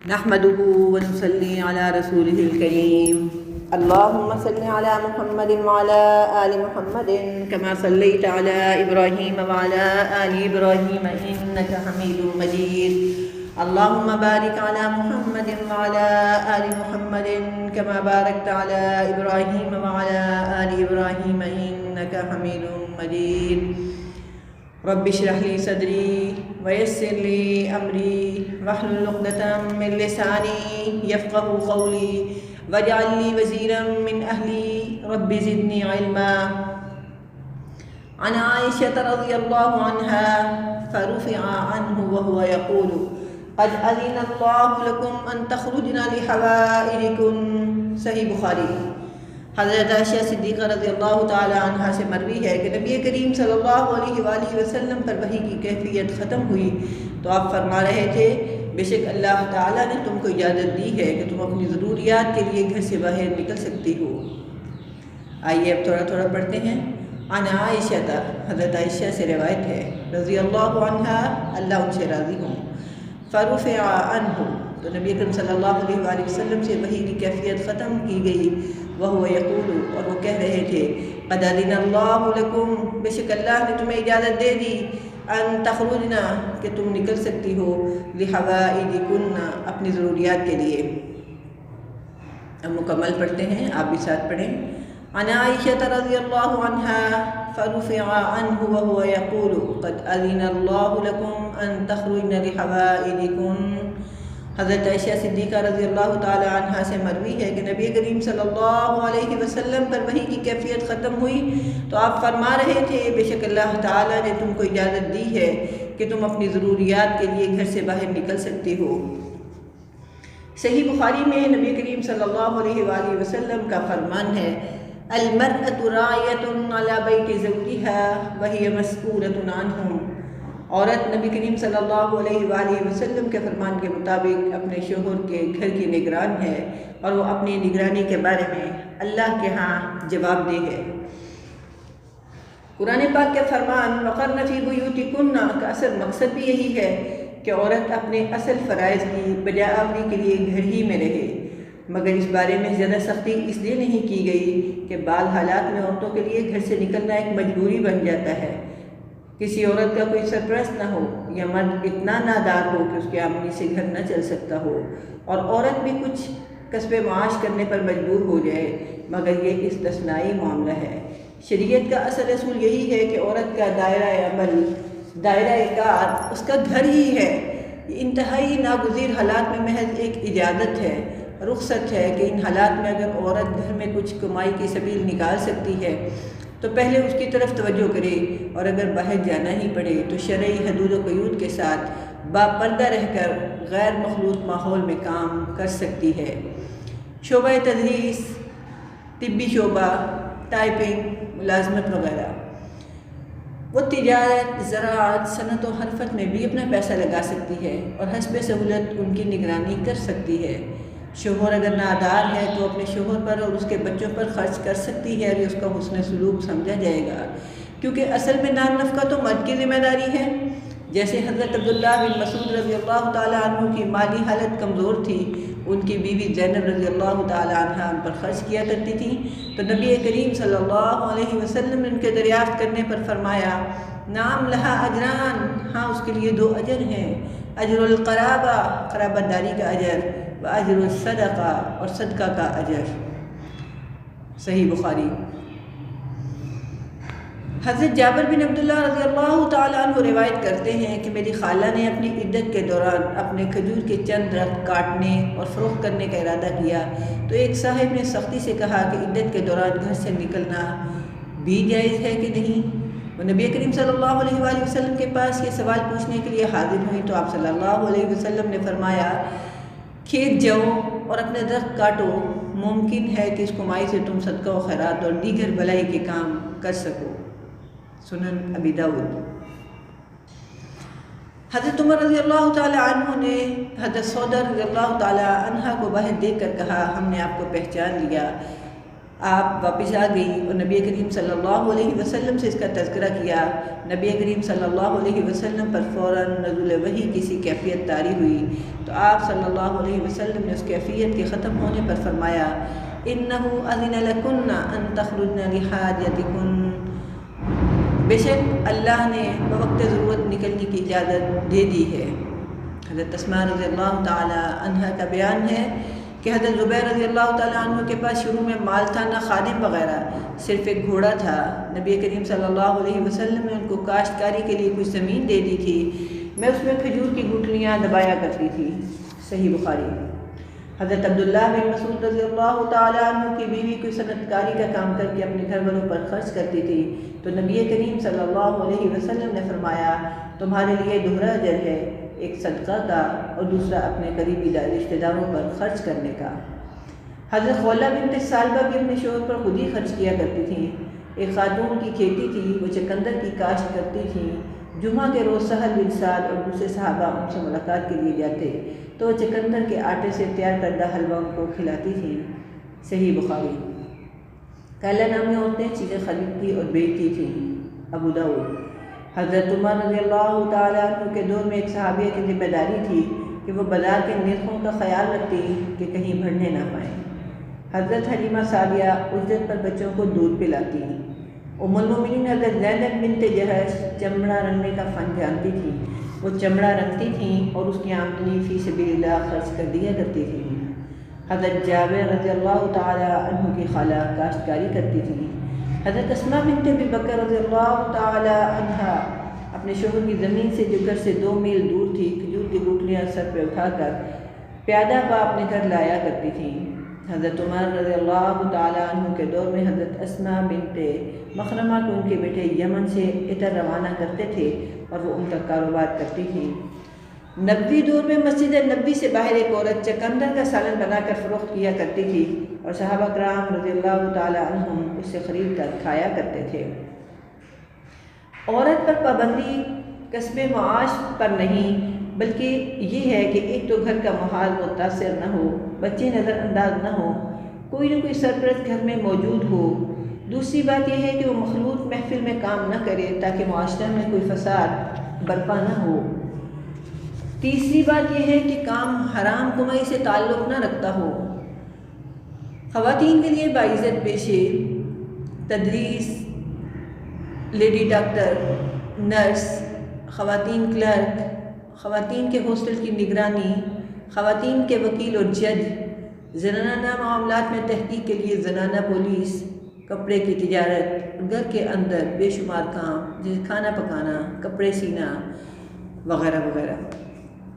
نحمده ونصلي على رسوله الكريم اللهم صل على محمد وعلى آل محمد كما صليت على إبراهيم وعلى آل إبراهيم إنك حميد مجيد اللهم بارك على محمد وعلى آل محمد كما باركت على إبراهيم وعلى آل إبراهيم إنك حميد مجيد رب اشرح لي صدري ويسر لي أمري واحلل عقدة من لساني يفقهوا قولي واجعل لي وزيرا من أهلي رب زدني علما. عن عائشة رضي الله عنها فرفع عنه وهو يقول قد أذن الله لكم أن تخرجن لحوائجكن. صحیح بخاری. حضرت عائشہ صدیقہ رضی اللہ تعالی عنہا سے مروی ہے کہ نبی کریم صلی اللہ علیہ وآلہ وسلم پر وحی کی کیفیت ختم ہوئی تو آپ فرما رہے تھے بے شک اللہ تعالیٰ نے تم کو اجازت دی ہے کہ تم اپنی ضروریات کے لیے گھر سے باہر نکل سکتی ہو. آئیے اب تھوڑا تھوڑا پڑھتے ہیں. عن عائشہ، حضرت عائشہ سے روایت ہے رضی اللہ عنہا، اللہ ان سے راضی ہوں. فرفع عنہ، تو نبی کریم صلی اللہ علیہ وآلہ وسلم سے وحی کی کیفیت ختم کی گئی. وہو یقول، اور وہ کہہ رہے تھے قد اذن اللہ لکم، بے شک اللہ نے تمہیں اجازت دے دی، ان تخرجنا، کہ تم نکل سکتی ہو، لحوائجکن، اپنی ضروریات کے لیے. اب مکمل پڑھتے ہیں، آپ بھی ساتھ پڑھیں. عن عائشہ رضی اللہ عنہا فرفع عنہ وہو یقول قد اذن اللہ لکم ان تخرجن لحوائجکن. حضرت عائشہ صدیقہ رضی اللہ تعالی عنہا سے مروی ہے کہ نبی کریم صلی اللہ علیہ وسلم پر وحی کی کیفیت ختم ہوئی تو آپ فرما رہے تھے بے شک اللہ تعالیٰ نے تم کو اجازت دی ہے کہ تم اپنی ضروریات کے لیے گھر سے باہر نکل سکتی ہو. صحیح بخاری میں نبی کریم صلی اللہ علیہ وآلہ وسلم کا فرمان ہے المرأة راعیة علی بیت زوجہا وہی مسئولۃ عنہ. عورت نبی کریم صلی اللہ علیہ وآلہ وسلم کے فرمان کے مطابق اپنے شوہر کے گھر کی نگران ہے اور وہ اپنی نگرانی کے بارے میں اللہ کے ہاں جواب دہ ہے. قرآن پاک کے فرمان وقرن فی بیوتکن کا اصل مقصد بھی یہی ہے کہ عورت اپنے اصل فرائض کی بجا آوری کے لیے گھر ہی میں رہے، مگر اس بارے میں زیادہ سختی اس لیے نہیں کی گئی کہ بعض حالات میں عورتوں کے لیے گھر سے نکلنا ایک مجبوری بن جاتا ہے. کسی عورت کا کوئی سرپرست نہ ہو یا مرد اتنا نادار ہو کہ اس کے آمدنی سے گھر نہ چل سکتا ہو اور عورت بھی کچھ کسب معاش کرنے پر مجبور ہو جائے، مگر یہ استثنائی معاملہ ہے. شریعت کا اصل اصول یہی ہے کہ عورت کا دائرہ عمل، دائرہ کار اس کا گھر ہی ہے. یہ انتہائی ناگزیر حالات میں محض ایک اجازت ہے، رخصت ہے کہ ان حالات میں اگر عورت گھر میں کچھ کمائی کی سبیل نکال سکتی ہے تو پہلے اس کی طرف توجہ کرے، اور اگر باہر جانا ہی پڑے تو شرعی حدود و قیود کے ساتھ باپردہ رہ کر غیر مخلوط ماحول میں کام کر سکتی ہے. شعبہ تدریس، طبی شعبہ، ٹائپنگ، ملازمت وغیرہ. وہ تجارت، زراعت، صنعت و حرفت میں بھی اپنا پیسہ لگا سکتی ہے اور حسب سہولت ان کی نگرانی کر سکتی ہے. شوہر اگر نادار ہے تو اپنے شوہر پر اور اس کے بچوں پر خرچ کر سکتی ہے اور اس کا حسن سلوک سمجھا جائے گا، کیونکہ اصل میں نان نفقہ تو مرد کی ذمہ داری ہے. جیسے حضرت عبداللہ بن مسعود رضی اللہ تعالیٰ عنہ کی مالی حالت کمزور تھی، ان کی بیوی زینب رضی اللہ تعالیٰ عنہ ان پر خرچ کیا کرتی تھی، تو نبی کریم صلی اللہ علیہ وسلم نے ان کے دریافت کرنے پر فرمایا نام لہا اجران، ہاں اس کے لیے 2 اجر ہیں، اجر القرابہ، قرابت داری کا اجر، و اجر الصدقہ، اور صدقہ کا اجر. صحیح بخاری. حضرت جابر بن عبداللہ رضی اللہ تعالیٰ عنہ روایت کرتے ہیں کہ میری خالہ نے اپنی عدت کے دوران اپنے کھجور کے چند درخت کاٹنے اور فروخت کرنے کا ارادہ کیا تو ایک صاحب نے سختی سے کہا کہ عدت کے دوران گھر سے نکلنا بھی جائز ہے کہ نہیں. وہ نبی کریم صلی اللہ علیہ وآلہ وسلم کے پاس یہ سوال پوچھنے کے لیے حاضر ہوئی تو آپ صلی اللہ علیہ وسلم نے فرمایا کھیت جاؤ اور اپنے درخت کاٹو، ممکن ہے کہ اس کمائی سے تم صدقہ و خیرات اور دیگر بھلائی کے کام کر سکو. سنن ابی داؤد. حضرت عمر رضی اللہ تعالیٰ عنہ نے حضرت سودا رضی اللہ تعالیٰ عنہ کو باہر دیکھ کر کہا ہم نے آپ کو پہچان لیا. آپ واپس آ گئی اور نبی کریم صلی اللہ علیہ وسلم سے اس کا تذکرہ کیا۔ نبی کریم صلی اللہ علیہ وسلم پر فوراً نزول وحی کسی کیفیت طاری ہوئی، تو آپ صلی اللہ علیہ وسلم نے اس کیفیت کے ختم ہونے پر فرمایا اِنَّهُ أَذِنَ لَكُنَّ أَن تَخْرُجْنَ لِحَاجَتِكُنَّ، بے شک اللہ نے بوقت ضرورت نکلنے کی اجازت دے دی ہے۔ حضرت اسماء رضی اللہ تعالی عنہ کا بیان ہے کہ حضرت زبیر رضی اللہ تعالیٰ عنہ کے پاس شروع میں مال تھا، نہ خادم وغیرہ، صرف ایک گھوڑا تھا۔ نبی کریم صلی اللہ علیہ وسلم نے ان کو کاشتکاری کے لیے کچھ زمین دے دی تھی، میں اس میں کھجور کی گٹلیاں دبایا کرتی تھی۔ صحیح بخاری۔ حضرت عبداللہ بن مسعود رضی اللہ تعالیٰ عنہ کی بیوی کوئی صنعت کاری کا کام کر کے اپنے گھر والوں پر خرچ کرتی تھی، تو نبی کریم صلی اللہ علیہ وسلم نے فرمایا تمہارے لیے دوہرا اجر ہے، ایک صدقہ کا اور دوسرا اپنے قریبی رشتہ داروں پر خرچ کرنے کا۔ حضرت خولہ بنت ثعلبہ بھی اپنے شوہر پر خود ہی خرچ کیا کرتی تھیں۔ ایک خاتون کی کھیتی تھی، وہ چقندر کی کاشت کرتی تھیں۔ جمعہ کے روز سہل بن سعد اور دوسرے صحابہ ان سے ملاقات کے لیے جاتے تو وہ چقندر کے آٹے سے تیار کردہ حلوہ ان کو کھلاتی تھیں۔ صحیح بخاری۔ کیلا نامی عورتیں چیزیں خریدتی اور بیچتی تھیں۔ ابو داؤد۔ حضرت عمر رضی اللہ تعالیٰ عنہ کے دور میں ایک صحابیہ کی ذمہ داری تھی کہ وہ بازار کے نرخوں کا خیال رکھتی کہ کہیں بڑھنے نہ پائیں۔ حضرت حلیمہ سعدیہ اجرت پر بچوں کو دودھ پلاتی۔ ام المؤمنین حضرت زینب بنت جحش چمڑا رنگنے کا فن جانتی تھیں، وہ چمڑا رنگتی تھیں اور اس کی آمدنی فی سبیل اللہ خرچ کر دیا کرتی تھیں۔ حضرت جابر رضی اللہ تعالیٰ عنہ کی خالہ کاشتکاری کرتی تھیں۔ حضرت اسماء بنت ابی بکر رضی اللہ تعالیٰ عنہ اپنے شوہر کی زمین سے جو گھر سے 2 میل دور تھی، کھجور کی گٹلیاں سر پہ اٹھا کر پیادہ پا اپنے گھر لایا کرتی تھیں۔ حضرت عمر رضی اللہ تعالیٰ عنہ کے دور میں حضرت اسماء بنت مخرمہ کو ان کے بیٹے یمن سے عطر روانہ کرتے تھے اور وہ ان کا کاروبار کرتی تھیں۔ نبوی دور میں مسجد نبوی سے باہر ایک عورت چقندر کا سالن بنا کر فروخت کیا کرتی تھی اور صحابہ کرام رضی اللہ تعالیٰ عنہم اس سے خرید کر کھایا کرتے تھے۔ عورت پر پابندی کسب معاش پر نہیں، بلکہ یہ ہے کہ ایک تو گھر کا ماحول متاثر نہ ہو، بچے نظر انداز نہ ہو، کوئی نہ کوئی سرپرست گھر میں موجود ہو۔ دوسری بات یہ ہے کہ وہ مخلوط محفل میں کام نہ کرے تاکہ معاشرے میں کوئی فساد برپا نہ ہو۔ تیسری بات یہ ہے کہ کام حرام کمائی سے تعلق نہ رکھتا ہو۔ خواتین کے لیے باعزت پیشے، تدریس، لیڈی ڈاکٹر، نرس، خواتین کلرک، خواتین کے ہاسٹل کی نگرانی، خواتین کے وکیل اور جج، زنانہ معاملات میں تحقیق کے لیے زنانہ پولیس، کپڑے کی تجارت، گھر کے اندر بے شمار کام جیسے کھانا پکانا، کپڑے سینا وغیرہ وغیرہ۔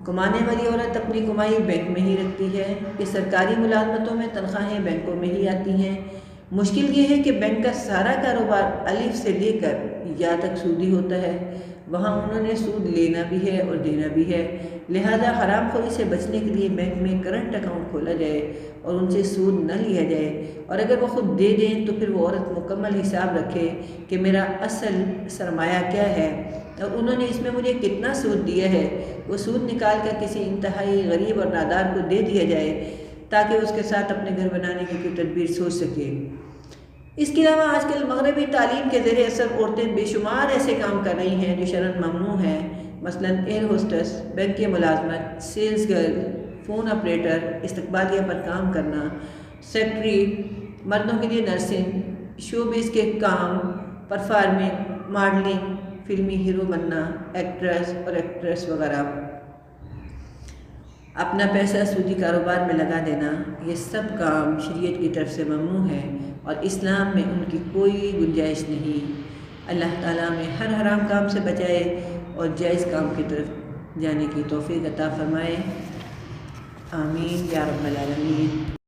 کمانے والی عورت اپنی کمائی بینک میں ہی رکھتی ہے کہ سرکاری ملازمتوں میں تنخواہیں بینکوں میں ہی آتی ہیں۔ مشکل یہ ہے کہ بینک کا سارا کاروبار الف سے لے کر یا تک سودی ہوتا ہے، وہاں انہوں نے سود لینا بھی ہے اور دینا بھی ہے، لہذا حرام خوری سے بچنے کے لیے بینک میں کرنٹ اکاؤنٹ کھولا جائے اور ان سے سود نہ لیا جائے، اور اگر وہ خود دے دیں تو پھر وہ عورت مکمل حساب رکھے کہ میرا اصل سرمایہ کیا ہے اور انہوں نے اس میں مجھے کتنا سود دیا ہے، وہ سود نکال کر کسی انتہائی غریب اور نادار کو دے دیا جائے تاکہ اس کے ساتھ اپنے گھر بنانے کی کوئی تدبیر سوچ سکے۔ اس کے علاوہ آج کل مغربی تعلیم کے زیر اثر عورتیں بے شمار ایسے کام کر رہی ہیں جو شرعاً ممنوع ہیں، مثلاً ایئر ہوسٹس، بینک کی ملازمت، سیلز گرل، فون آپریٹر، استقبالیہ پر کام کرنا، سیکٹری، مردوں کے لیے نرسنگ، شوبز کے کام، پرفارمنگ، ماڈلنگ، فلمی ہیرو بننا، ایکٹرس اور ایکٹریس وغیرہ، اپنا پیسہ سودی کاروبار میں لگا دینا، یہ سب کام شریعت کی طرف سے ممنوع ہے اور اسلام میں ان کی کوئی گنجائش نہیں۔ اللہ تعالیٰ میں ہر حرام کام سے بچائے اور جائز کام کی طرف جانے کی توفیق عطا فرمائے۔ آمین یا رب العالمین۔